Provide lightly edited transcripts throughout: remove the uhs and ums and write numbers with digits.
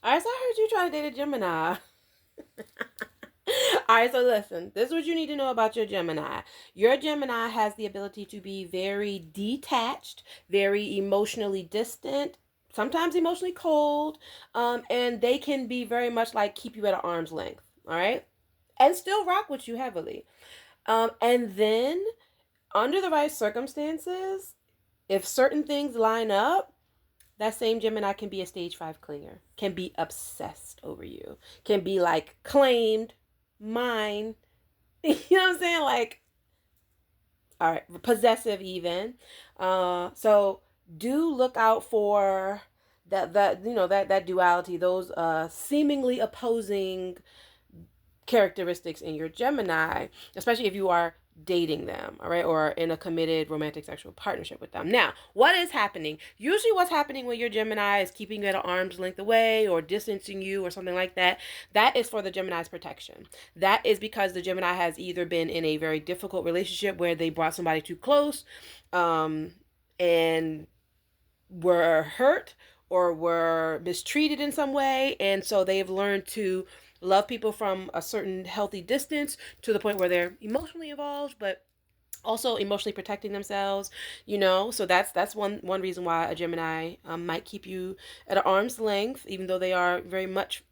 All right, so I heard you trying to date a Gemini. All right, so listen, this is what you need to know about your Gemini. Your Gemini has the ability to be very detached, very emotionally distant, sometimes emotionally cold, and they can be very much like keep you at an arm's length, all right? And still rock with you heavily. And then, under the right circumstances, if certain things line up, that same Gemini can be a stage 5 clinger, can be obsessed over you, can be like claimed, mine. You know what I'm saying? Like, all right, possessive even. So do look out for that duality, those seemingly opposing characteristics in your Gemini, especially if you are dating them, all right, or in a committed romantic sexual partnership with them. Now, what is happening? Usually what's happening when your Gemini is keeping you at an arm's length away or distancing you or something like that, that is for the Gemini's protection. That is because the Gemini has either been in a very difficult relationship where they brought somebody too close, and were hurt or were mistreated in some way, and so they've learned to love people from a certain healthy distance to the point where they're emotionally involved but also emotionally protecting themselves, so that's one reason why a Gemini might keep you at an arm's length even though they are very much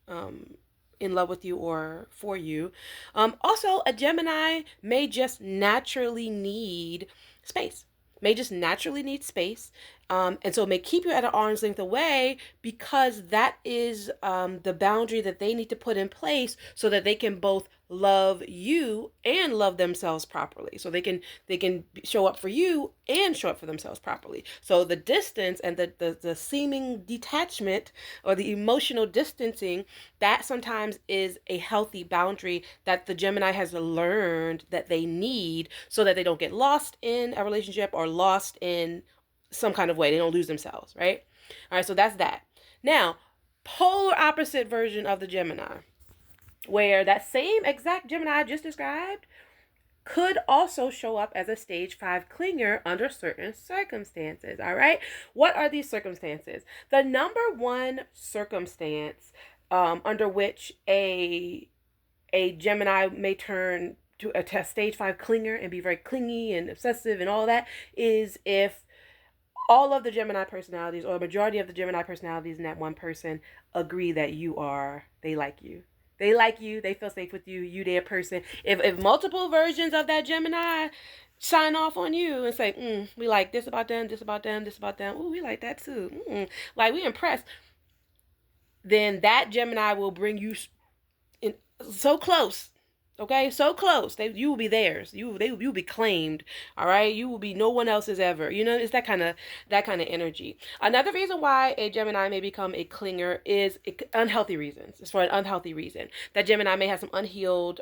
in love with you or for you. Also, a Gemini may just naturally need space, and so it may keep you at an arm's length away because that is the boundary that they need to put in place so that they can both love you and love themselves properly. So they can show up for you and show up for themselves properly. So the distance and the seeming detachment or the emotional distancing, that sometimes is a healthy boundary that the Gemini has learned that they need so that they don't get lost in a relationship or lost in some kind of way. They don't lose themselves, right? All right, so that's that. Now, polar opposite version of the Gemini, where that same exact Gemini I just described could also show up as a stage 5 clinger under certain circumstances. All right, what are these circumstances? The number one circumstance under which a Gemini may turn to a stage 5 clinger and be very clingy and obsessive and all that is if all of the Gemini personalities or a majority of the Gemini personalities in that one person agree that they like you. They like you. They feel safe with you. You their person. If multiple versions of that Gemini sign off on you and say, we like this about them, this about them, this about them. Oh, we like that too. Like, we impressed. Then that Gemini will bring you in so close. Okay, so close. You will be theirs. You will be claimed. All right, you will be no one else's ever. It's that kind of energy. Another reason why a Gemini may become a clinger is unhealthy reasons. It's for an unhealthy reason. That Gemini may have some unhealed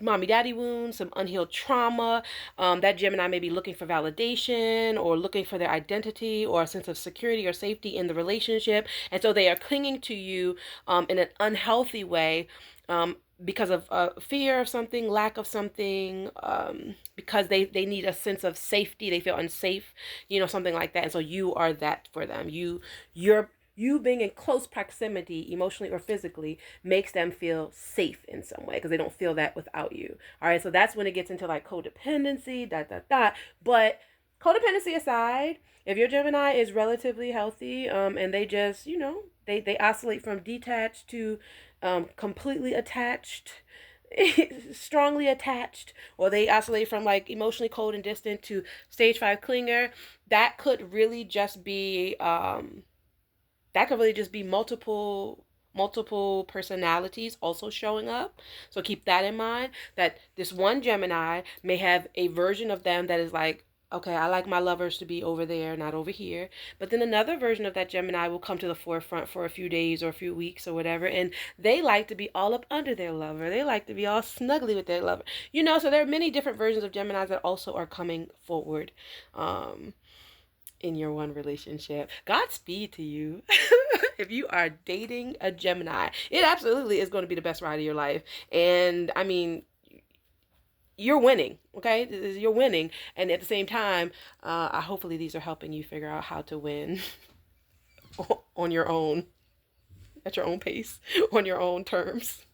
mommy daddy wounds, some unhealed trauma. That Gemini may be looking for validation or looking for their identity or a sense of security or safety in the relationship, and so they are clinging to you in an unhealthy way. Because of fear of something, lack of something, because they need a sense of safety. They feel unsafe, something like that. And so you are that for them. You being in close proximity, emotionally or physically, makes them feel safe in some way because they don't feel that without you. All right, so that's when it gets into like codependency, But codependency aside, if your Gemini is relatively healthy, and they just, they oscillate from detached to completely attached, strongly attached, or they oscillate from like emotionally cold and distant to stage 5 clinger, that could really just be multiple personalities also showing up. So keep that in mind, that this one Gemini may have a version of them that is like, okay, I like my lovers to be over there, not over here. But then another version of that Gemini will come to the forefront for a few days or a few weeks or whatever, and they like to be all up under their lover. They like to be all snuggly with their lover. So there are many different versions of Geminis that also are coming forward in your one relationship. Godspeed to you. If you are dating a Gemini, it absolutely is going to be the best ride of your life. And I mean, you're winning, okay? You're winning. And at the same time, hopefully these are helping you figure out how to win on your own. at your own pace, on your own terms.